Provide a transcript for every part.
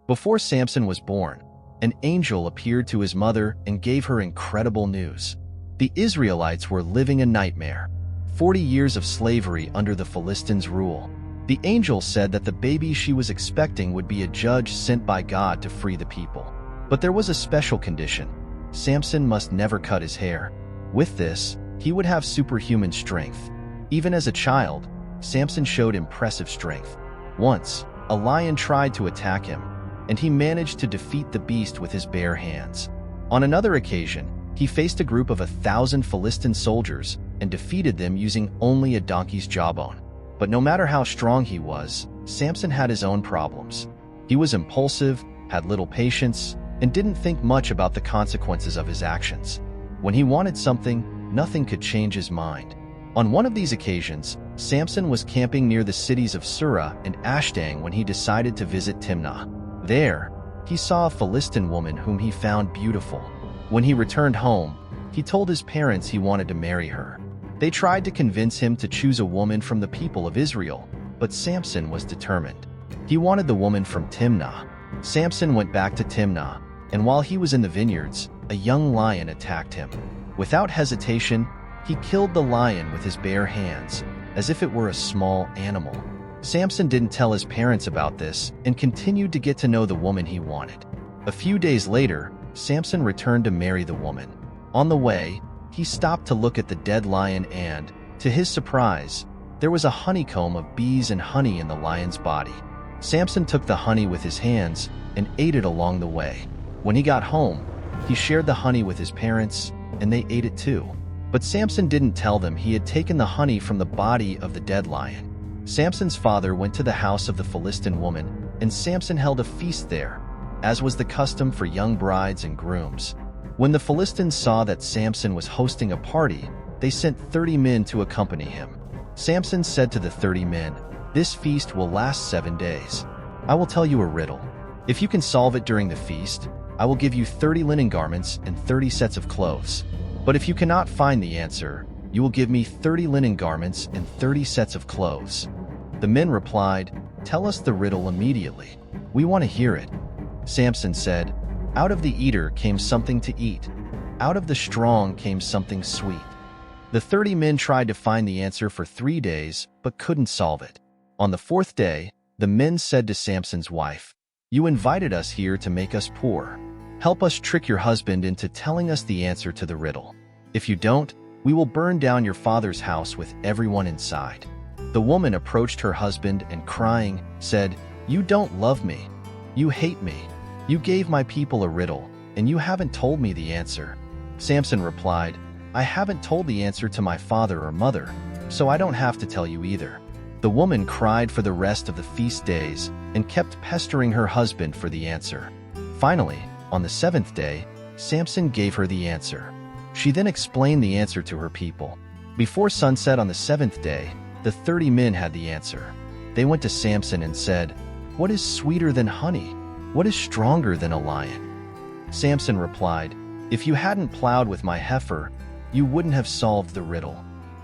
Before Samson was born, an angel appeared to his mother and gave her incredible news. The Israelites were living a nightmare, 40 years of slavery under the Philistines' rule. The angel said that the baby she was expecting would be a judge sent by God to free the people. But there was a special condition. Samson must never cut his hair. With this, he would have superhuman strength. Even as a child, Samson showed impressive strength. Once, a lion tried to attack him, and he managed to defeat the beast with his bare hands. On another occasion, he faced a group of 1,000 Philistine soldiers and defeated them using only a donkey's jawbone. But no matter how strong he was, Samson had his own problems. He was impulsive, had little patience, and didn't think much about the consequences of his actions. When he wanted something, nothing could change his mind. On one of these occasions, Samson was camping near the cities of Surah and Ashdang when he decided to visit Timnah. There, he saw a Philistine woman whom he found beautiful. When he returned home, he told his parents he wanted to marry her. They tried to convince him to choose a woman from the people of Israel, but Samson was determined. He wanted the woman from Timnah. Samson went back to Timnah, and while he was in the vineyards, a young lion attacked him. Without hesitation, he killed the lion with his bare hands, as if it were a small animal. Samson didn't tell his parents about this and continued to get to know the woman he wanted. A few days later, Samson returned to marry the woman. On the way, he stopped to look at the dead lion and, to his surprise, there was a honeycomb of bees and honey in the lion's body. Samson took the honey with his hands and ate it along the way. When he got home, he shared the honey with his parents, and they ate it too. But Samson didn't tell them he had taken the honey from the body of the dead lion. Samson's father went to the house of the Philistine woman, and Samson held a feast there, as was the custom for young brides and grooms. When the Philistines saw that Samson was hosting a party, they sent 30 men to accompany him. Samson said to the 30 men, "This feast will last 7 days. I will tell you a riddle. If you can solve it during the feast, I will give you 30 linen garments and 30 sets of clothes. But if you cannot find the answer, you will give me 30 linen garments and 30 sets of clothes." The men replied, "Tell us the riddle immediately. We want to hear it." Samson said, "Out of the eater came something to eat. Out of the strong came something sweet." The 30 men tried to find the answer for 3 days, but couldn't solve it. On the 4th day, the men said to Samson's wife, "You invited us here to make us poor. Help us trick your husband into telling us the answer to the riddle. If you don't, we will burn down your father's house with everyone inside." The woman approached her husband and crying, said, "You don't love me. You hate me. You gave my people a riddle, and you haven't told me the answer." Samson replied, "I haven't told the answer to my father or mother, so I don't have to tell you either." The woman cried for the rest of the feast days and kept pestering her husband for the answer. Finally, on the 7th day, Samson gave her the answer. She then explained the answer to her people. Before sunset on the 7th day, the 30 men had the answer. They went to Samson and said, "What is sweeter than honey? What is stronger than a lion?" Samson replied, "If you hadn't plowed with my heifer, you wouldn't have solved the riddle."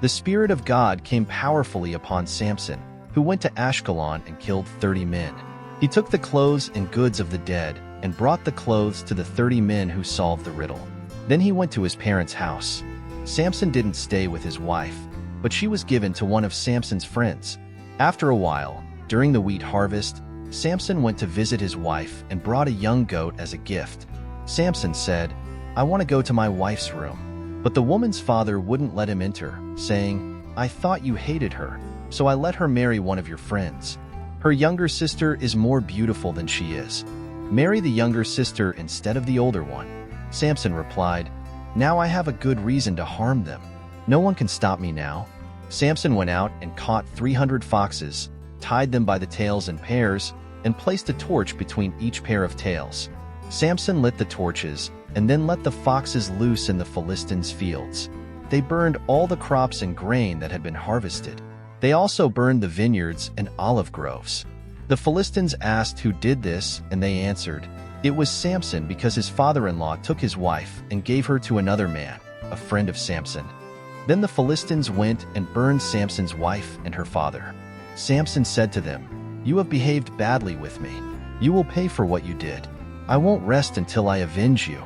The Spirit of God came powerfully upon Samson, who went to Ashkelon and killed 30 men. He took the clothes and goods of the dead and brought the clothes to the 30 men who solved the riddle. Then he went to his parents' house. Samson didn't stay with his wife, but she was given to one of Samson's friends. After a while, during the wheat harvest, Samson went to visit his wife and brought a young goat as a gift. Samson said, "I want to go to my wife's room." But the woman's father wouldn't let him enter, saying, "I thought you hated her, so I let her marry one of your friends. Her younger sister is more beautiful than she is. Marry the younger sister instead of the older one." Samson replied, "Now I have a good reason to harm them. No one can stop me now." Samson went out and caught 300 foxes, tied them by the tails in pairs, and placed a torch between each pair of tails. Samson lit the torches and then let the foxes loose in the Philistines' fields. They burned all the crops and grain that had been harvested. They also burned the vineyards and olive groves. The Philistines asked who did this, and they answered, "It was Samson, because his father-in-law took his wife and gave her to another man, a friend of Samson." Then the Philistines went and burned Samson's wife and her father. Samson said to them, "You have behaved badly with me. You will pay for what you did. I won't rest until I avenge you."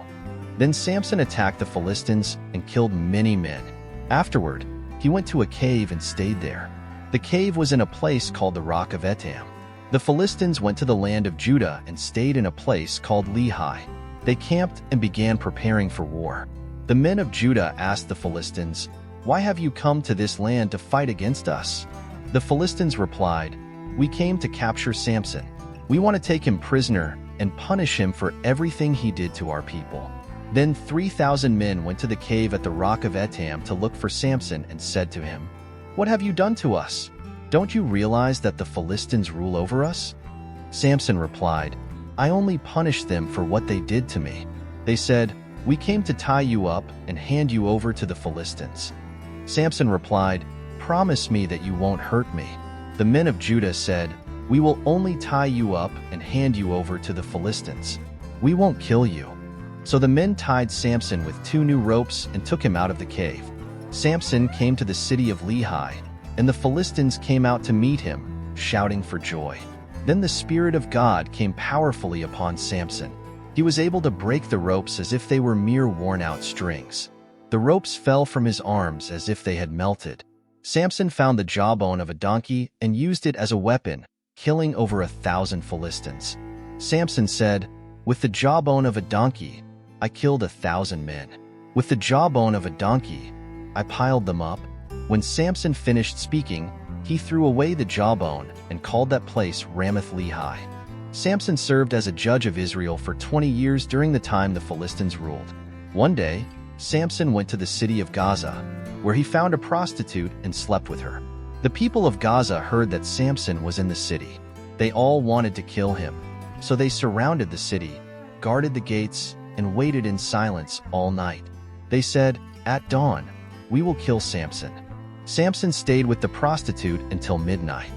Then Samson attacked the Philistines and killed many men. Afterward, he went to a cave and stayed there. The cave was in a place called the Rock of Etam. The Philistines went to the land of Judah and stayed in a place called Lehi. They camped and began preparing for war. The men of Judah asked the Philistines, "Why have you come to this land to fight against us?" The Philistines replied, "We came to capture Samson. We want to take him prisoner and punish him for everything he did to our people." Then 3,000 men went to the cave at the Rock of Etam to look for Samson and said to him, "What have you done to us? Don't you realize that the Philistines rule over us?" Samson replied, "I only punished them for what they did to me." They said, "We came to tie you up and hand you over to the Philistines." Samson replied, "Promise me that you won't hurt me." The men of Judah said, "We will only tie you up and hand you over to the Philistines. We won't kill you." So the men tied Samson with 2 new ropes and took him out of the cave. Samson came to the city of Lehi, and the Philistines came out to meet him, shouting for joy. Then the Spirit of God came powerfully upon Samson. He was able to break the ropes as if they were mere worn-out strings. The ropes fell from his arms as if they had melted. Samson found the jawbone of a donkey and used it as a weapon, killing over 1,000 Philistines. Samson said, "With the jawbone of a donkey, I killed 1,000 men. With the jawbone of a donkey, I piled them up." When Samson finished speaking, he threw away the jawbone and called that place Ramath-Lehi. Samson served as a judge of Israel for 20 years during the time the Philistines ruled. One day, Samson went to the city of Gaza, where he found a prostitute and slept with her. The people of Gaza heard that Samson was in the city. They all wanted to kill him, so they surrounded the city, guarded the gates, and waited in silence all night. They said, "At dawn, we will kill Samson." Samson stayed with the prostitute until midnight.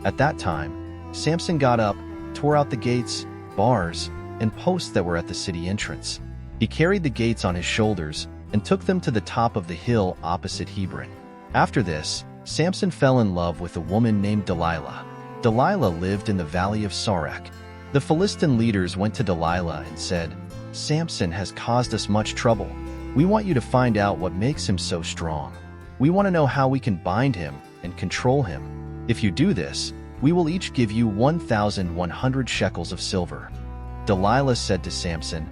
At that time, Samson got up, tore out the gates, bars, and posts that were at the city entrance. He carried the gates on his shoulders and took them to the top of the hill opposite Hebron. After this, Samson fell in love with a woman named Delilah. Delilah lived in the valley of Sorek. The Philistine leaders went to Delilah and said, "Samson has caused us much trouble. We want you to find out what makes him so strong. We want to know how we can bind him and control him. If you do this, we will each give you 1,100 shekels of silver." Delilah said to Samson,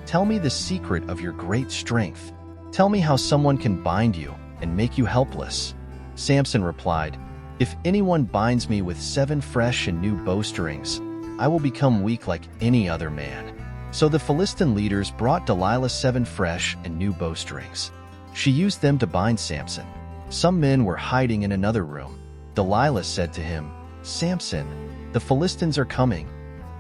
"Tell me the secret of your great strength. Tell me how someone can bind you and make you helpless." Samson replied, "If anyone binds me with 7 fresh and new bowstrings, I will become weak like any other man." So the Philistine leaders brought Delilah 7 fresh and new bowstrings. She used them to bind Samson. Some men were hiding in another room. Delilah said to him, "Samson, the Philistines are coming."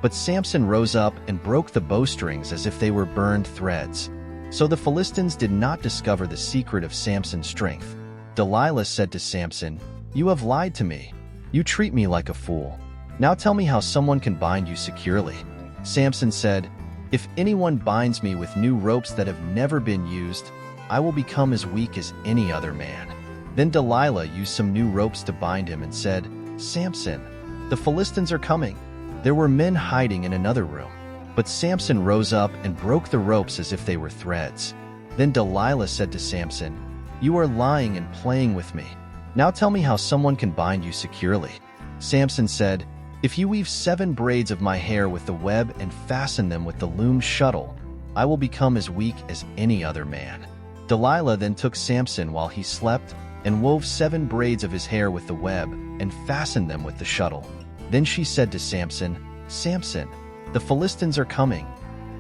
But Samson rose up and broke the bowstrings as if they were burned threads. So the Philistines did not discover the secret of Samson's strength. Delilah said to Samson, "You have lied to me. You treat me like a fool. Now tell me how someone can bind you securely." Samson said, "If anyone binds me with new ropes that have never been used, I will become as weak as any other man." Then Delilah used some new ropes to bind him and said, "Samson, the Philistines are coming." There were men hiding in another room. But Samson rose up and broke the ropes as if they were threads. Then Delilah said to Samson, "You are lying and playing with me. Now tell me how someone can bind you securely." Samson said, "If you weave 7 braids of my hair with the web and fasten them with the loom shuttle, I will become as weak as any other man." Delilah then took Samson while he slept and wove 7 braids of his hair with the web and fastened them with the shuttle. Then she said to Samson, "Samson, the Philistines are coming."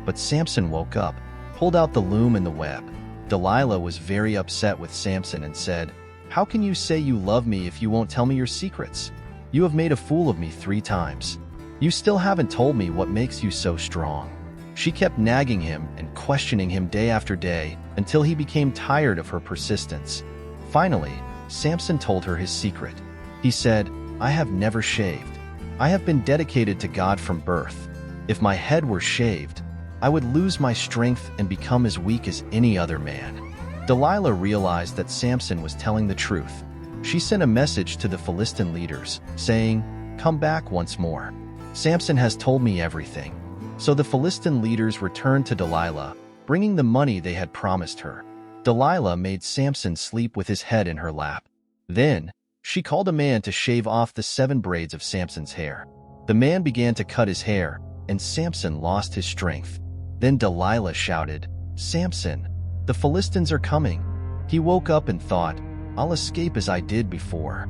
But Samson woke up, pulled out the loom and the web. Delilah was very upset with Samson and said, "How can you say you love me if you won't tell me your secrets? You have made a fool of me 3 times. You still haven't told me what makes you so strong." She kept nagging him and questioning him day after day until he became tired of her persistence. Finally, Samson told her his secret. He said, "I have never shaved. I have been dedicated to God from birth. If my head were shaved, I would lose my strength and become as weak as any other man." Delilah realized that Samson was telling the truth. She sent a message to the Philistine leaders, saying, "Come back once more." Samson has told me everything." So the Philistine leaders returned to Delilah, bringing the money they had promised her. Delilah made Samson sleep with his head in her lap. Then, she called a man to shave off the 7 braids of Samson's hair. The man began to cut his hair, and Samson lost his strength. Then Delilah shouted, "Samson, the Philistines are coming." He woke up and thought, "I'll escape as I did before."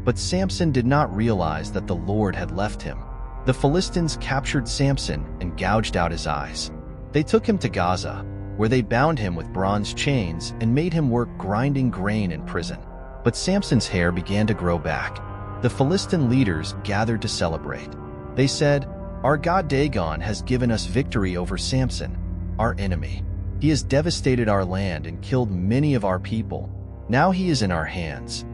But Samson did not realize that the Lord had left him. The Philistines captured Samson and gouged out his eyes. They took him to Gaza, where they bound him with bronze chains and made him work grinding grain in prison. But Samson's hair began to grow back. The Philistine leaders gathered to celebrate. They said, "Our god Dagon has given us victory over Samson, our enemy. He has devastated our land and killed many of our people. Now he is in our hands."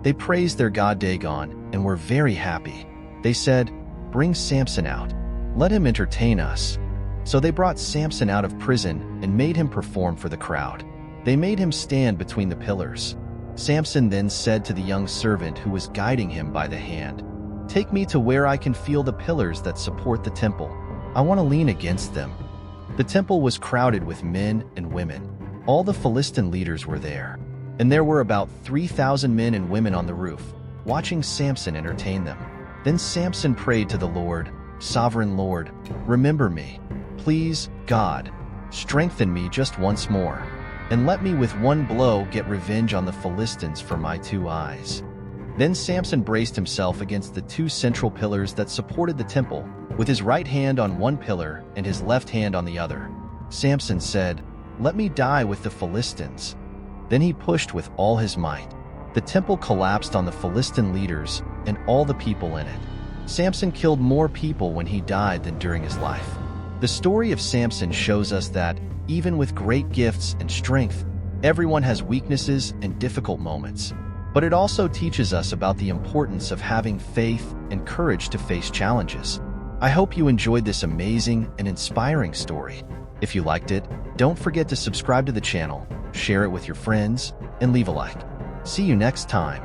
They praised their god Dagon and were very happy. They said, "Bring Samson out. Let him entertain us." So they brought Samson out of prison and made him perform for the crowd. They made him stand between the pillars. Samson then said to the young servant who was guiding him by the hand, "Take me to where I can feel the pillars that support the temple. I want to lean against them." The temple was crowded with men and women. All the Philistine leaders were there, and there were about 3,000 men and women on the roof, watching Samson entertain them. Then Samson prayed to the Lord, "Sovereign Lord, remember me. Please, God, strengthen me just once more, and let me with one blow get revenge on the Philistines for my 2 eyes." Then Samson braced himself against the 2 central pillars that supported the temple, with his right hand on one pillar and his left hand on the other. Samson said, "Let me die with the Philistines." Then he pushed with all his might. The temple collapsed on the Philistine leaders and all the people in it. Samson killed more people when he died than during his life. The story of Samson shows us that, even with great gifts and strength, everyone has weaknesses and difficult moments. But it also teaches us about the importance of having faith and courage to face challenges. I hope you enjoyed this amazing and inspiring story. If you liked it, don't forget to subscribe to the channel, share it with your friends, and leave a like. See you next time.